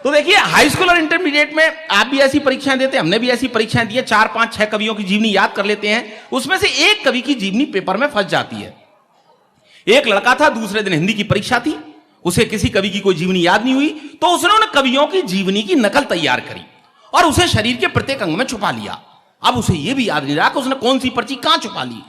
तो देखिए, high school और इंटरमीडिएट में आप भी ऐसी परीक्षाएं देते हैं, हमने भी ऐसी परीक्षाएं दी है। 4, 5, 6 कवियों की जीवनी याद कर लेते हैं, उसमें से एक कवि की जीवनी पेपर में फंस जाती है। एक लड़का था, दूसरे दिन हिंदी की परीक्षा थी, उसे किसी कवि की कोई जीवनी याद नहीं हुई, तो उसने उन कवियों की जीवनी की नकल तैयार करी और उसे शरीर के प्रत्येक अंग में छुपा लिया। अब उसे यह भी याद नहीं रहा कि उसने कौन सी पर्ची कहां छुपा ली।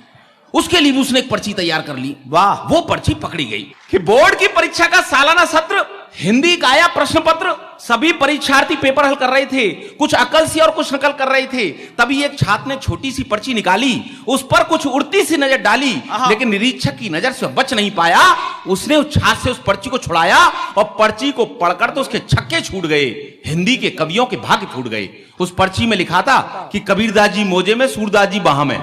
उसके लिए भी उसने एक पर्ची तैयार कर ली। वाह, वो पर्ची पकड़ी गई कि बोर्ड की परीक्षा का सालाना सत्र, हिंदी का आया प्रश्न पत्र, सभी परीक्षार्थी पेपर हल कर रहे थे, कुछ अकल सी और कुछ नकल कर रहे थे। तभी एक छात्र ने छोटी सी पर्ची निकाली, उस पर कुछ उड़ती सी नजर डाली, लेकिन निरीक्षक की नजर से बच नहीं पाया। उसने उस छात्र से उस पर्ची को छुड़ाया और पर्ची को पढ़कर तो उसके छक्के छूट गए, हिंदी के कवियों के भाग्य फूट गए। उस पर्ची में लिखा था कि कबीरदास जी मोजे में, सूरदास जी बाह में।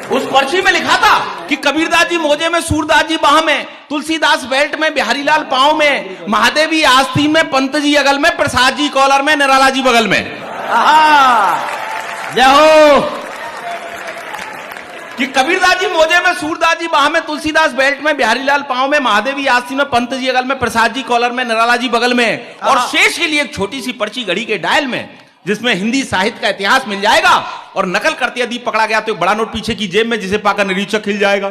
उस पर्ची में लिखा था कि कबीरदास जी मोजे में, सूरदास जी बाह में, तुलसीदास बेल्ट में, बिहारीलाल पांव में, महादेवी आस्तीन में, पंत जी अगल में, प्रसाद जी कॉलर में, निराला जी बगल में। जय हो। कि कबीरदास जी मोजे में, सूरदास जी बाह में, तुलसीदास बेल्ट में, बिहारीलाल पांव में, महादेवी आस्तीन में, पंत जी अगल में, प्रसाद जी कॉलर में, निराला जी बगल में। और शेष के लिए एक छोटी सी पर्ची घड़ी के डायल में, जिसमें हिंदी साहित्य का इतिहास मिल जाएगा। और नकल करते यदि पकड़ा गया तो एक बड़ा नोट पीछे की जेब में, जिसे पाकर निरीक्षक खिल जाएगा।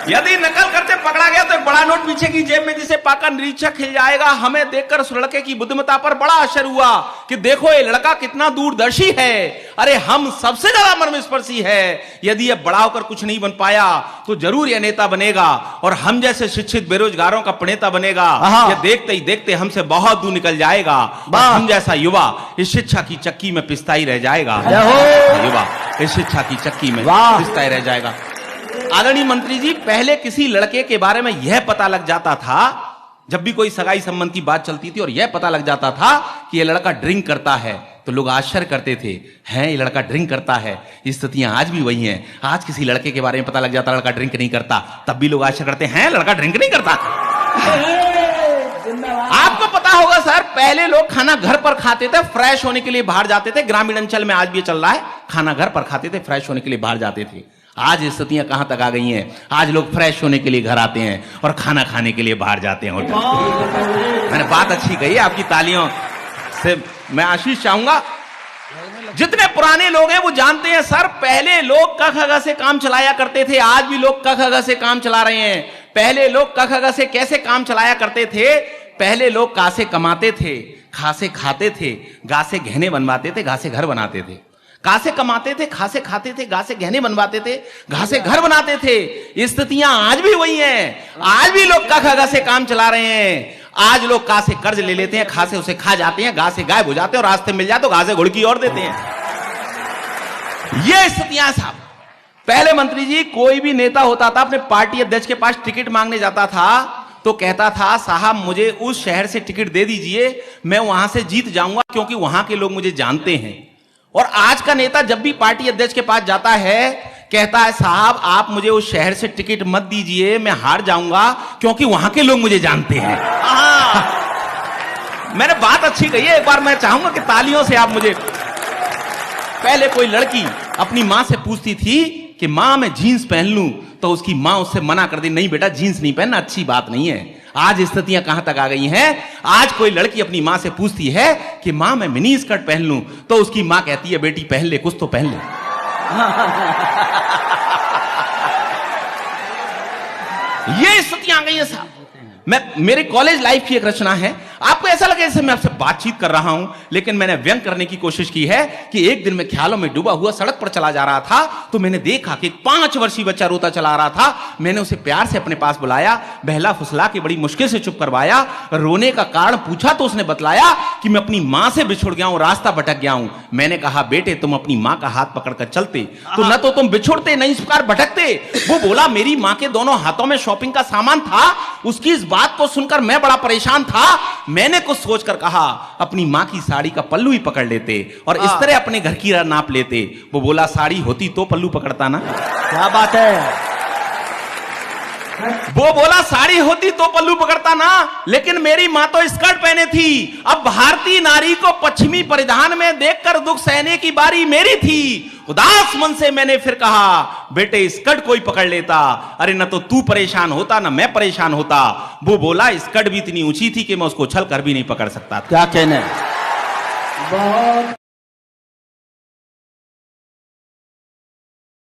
यदि नकल करते पकड़ा गया तो एक बड़ा नोट पीछे की जेब में, जिसे पाकर निरीक्षक खिल जाएगा। हमें देखकर उस लड़के की बुद्धिमत्ता पर बड़ा आश्चर्य हुआ कि देखो ये लड़का कितना दूरदर्शी है, अरे हम सबसे ज्यादा मर्मस्पर्शी है। यदि ये बड़ा होकर कुछ नहीं बन पाया तो जरूर यह नेता बनेगा और हम जैसे शिक्षित बेरोजगारों का प्रणेता बनेगा। ये देखते ही देखते हमसे बहुत दूर निकल जाएगा। हम जैसा युवा इस शिक्षा की चक्की में पिसता ही रह जाएगा। युवा इस शिक्षा की चक्की में पिसता ही रह जाएगा। आदरणीय मंत्री जी, पहले किसी लड़के के बारे में यह पता लग जाता था, जब भी कोई सगाई संबंध की बात चलती थी और यह पता लग जाता था कि यह लड़का ड्रिंक करता है, तो लोग आश्चर्य करते थे, हैं ये लड़का ड्रिंक करता है। स्थितियां आज भी वही हैं। आज किसी लड़के के बारे में पता लग जाता लड़का ड्रिंक नहीं करता, तब भी लोग आश्चर्य करते हैं लड़का ड्रिंक नहीं करता। आपको पता होगा सर, पहले लोग खाना घर पर खाते थे, फ्रेश होने के लिए बाहर जाते थे। ग्रामीण अंचल में आज भी चल रहा है, खाना घर पर खाते थे, फ्रेश होने के लिए बाहर जाते थे। आज स्थितियां कहां तक आ गई हैं, आज लोग फ्रेश होने के लिए घर आते हैं और खाना खाने के लिए बाहर जाते हैं होटल। मैंने बात अच्छी कही, आपकी तालियों से मैं आशीष चाहूंगा। जितने पुराने लोग हैं वो जानते हैं सर, पहले लोग क ख ग से काम चलाया करते थे, आज भी लोग क ख ग से काम चला रहे हैं। पहले लोग क ख ग से कैसे काम चलाया करते थे? पहले लोग का से कमाते थे, खा से खाते थे, गा से गहने बनवाते थे, घा से घर बनाते थे। का से कमाते थे, खा से खाते थे, गा से गहने बनवाते थे, घा से घर बनाते थे। स्थितियां आज भी वही हैं। आज भी लोग क ख ग से काम चला रहे हैं। आज लोग का से कर्ज ले लेते हैं, खा से उसे खा जाते हैं, गा से गायब हो जाते हैं और रास्ते मिल जाए तो घा से घुड़की और देते हैं। ये स्थितियां साहब। पहले मंत्री जी, कोई भी नेता होता था अपने पार्टी अध्यक्ष के पास टिकट मांगने जाता था तो कहता था साहब मुझे उस शहर से टिकट दे दीजिए, मैं वहां से जीत जाऊंगा क्योंकि वहां के लोग मुझे जानते हैं। और आज का नेता जब भी पार्टी अध्यक्ष के पास जाता है कहता है साहब आप मुझे उस शहर से टिकट मत दीजिए, मैं हार जाऊंगा क्योंकि वहां के लोग मुझे जानते हैं। मैंने बात अच्छी कही है, एक बार मैं चाहूंगा कि तालियों से आप मुझे। पहले कोई लड़की अपनी मां से पूछती थी कि मां मैं जीन्स पहन लूं, तो उसकी मां उससे मना कर दी, नहीं बेटा जीन्स नहीं पहनना, अच्छी बात नहीं है। आज स्थितियां कहां तक आ गई हैं? आज कोई लड़की अपनी मां से पूछती है कि मां मैं मिनी स्कर्ट पहन लूं, तो उसकी मां कहती है बेटी पहन ले, कुछ तो पहन ले। ये स्थितियां आ गई है साहब। मेरे कॉलेज लाइफ की एक रचना है। आपको ऐसा लगे जैसे मैं आपसे बातचीत कर रहा हूं, लेकिन मैंने व्यंग करने की कोशिश की है कि एक दिन मैं ख्यालों में डूबा हुआ सड़क पर चला जा रहा था तो मैंने देखा कि एक 5 वर्षीय बच्चा रोता चला रहा था। मैंने उसे प्यार से अपने पास बुलाया, बहला फुसला के बड़ी मुश्किल से चुप करवाया। रोने का कारण पूछा तो उसने बतलाया कि मैं अपनी मां से बिछुड़ गया हूं, रास्ता भटक गया हूं। मैंने कहा बेटे तुम अपनी मां का हाथ पकड़कर चलते तो न तो तुम बिछुड़ते न इस प्रकार भटकते। वो बोला मेरी मां के दोनों हाथों में शॉपिंग का सामान था। उसकी इस बात को सुनकर मैं बड़ा परेशान था। मैंने कुछ सोचकर कहा अपनी मां की साड़ी का पल्लू ही पकड़ लेते और इस तरह अपने घर की नाप लेते। वो बोला साड़ी होती तो पल्लू पकड़ता ना। क्या बात है। वो बोला साड़ी होती तो पल्लू पकड़ता ना, लेकिन मेरी माँ तो स्कर्ट पहने थी। अब भारतीय नारी को पश्चिमी परिधान में देखकर दुख सहने की बारी मेरी थी। उदास मन से मैंने फिर कहा, बेटे स्कर्ट कोई पकड़ लेता, अरे न तो तू परेशान होता न मैं परेशान होता। वो बोला स्कर्ट भी इतनी ऊंची थी कि मैं उसको उछल कर भी नहीं पकड़ सकता था। क्या कहना है।